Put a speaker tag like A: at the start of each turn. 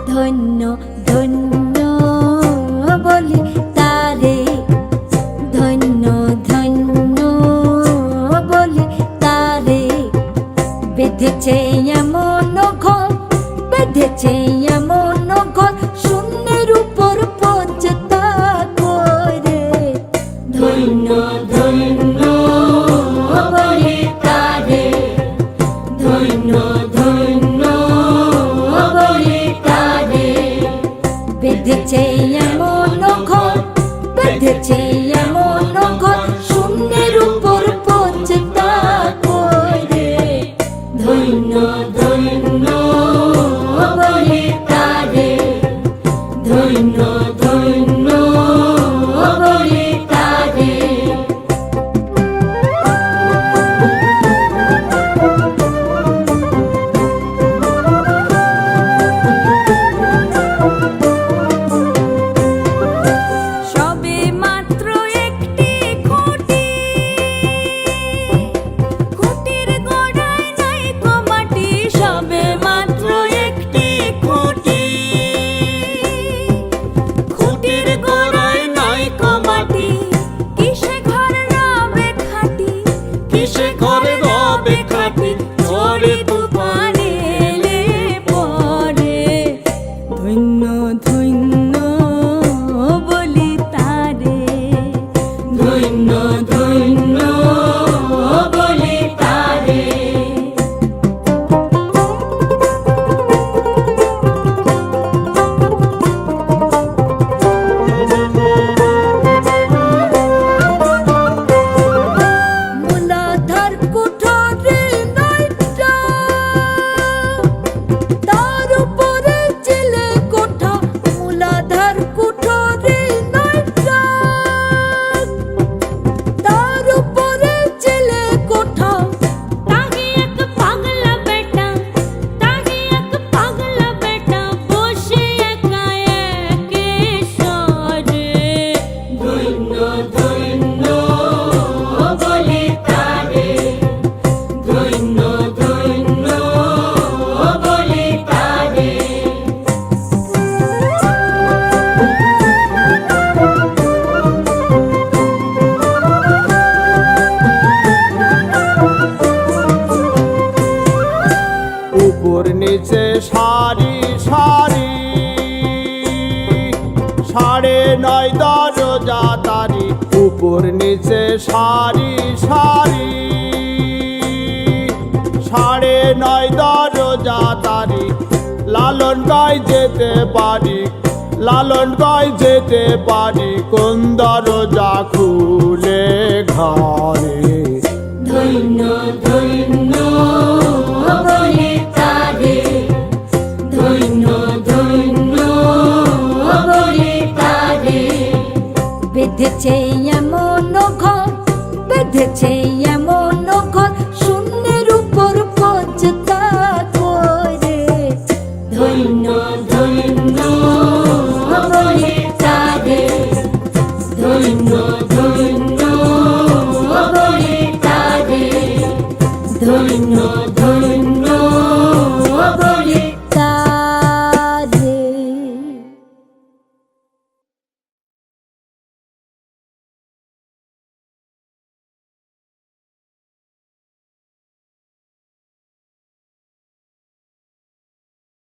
A: ধন্য ধন্য বলি তারে, ধন্য ধন্য বলি তারে, বেঁধেছে এমন ঘর, বেঁধেছে এমন ঘর, শূন্যের উপর পচতা করে। ধন্য ধন্য বলি তারে, ধন্য ধন্য বলি তারে, বেঁধেছে এমন ঘর, বেঁধেছে এমন ঘর, শূন্যের উপর পচতা করে। ধন্য ধন্য বলি তারে, ধন্য ধন্য বলি তারে। সবে মাত্র একটি খুঁটি, খুঁটির গোড়ায় নাই কো মাটি, সবে মাত্র একটি খুঁটি, খুঁটির গোড়ায় নাই কো মাটি, কিসে ঘর রবে খাটি, কিসে ঘর রবে খাটি, ঝড়ে তুফানে এলে পরে। ধন্য ধন্য বলি তারে, ধন্য ধন্য বলি তারে। মূলাধার কুঠরি নয়টা, তার উপরে চিলে কোঠা, মূলাধার কুঠরি নয়টা, তার উপরে চিলে কোঠা। তাহি এক পাগলা বেটা, তাহি এক পাগলা বেটা, বসে একা একে সরে। ধন্য ধন্য বলি তারে, ধন্য ধন্য বলি তারে।
B: উপর নিচে সারি সারি, 9.5 দরজা তারি, উপর নিচে সারি সারি, 9.5 দরজা তারি। লালন গায় যেতে পারি, লালন গায় যেতে পারি, কোন দরজা খুলে ঘরে।
A: ধন্য ধন্য বলি তারে, ধন্য ধন্য বলি তারে, বেঁধেছে এমন ঘর, বেঁধেছে এমন ঘর, শূন্যের উপর পচতা করে। ধন্য ধন্য বলি তারে, ধন্য ধন্য বলি তারে, ধন্য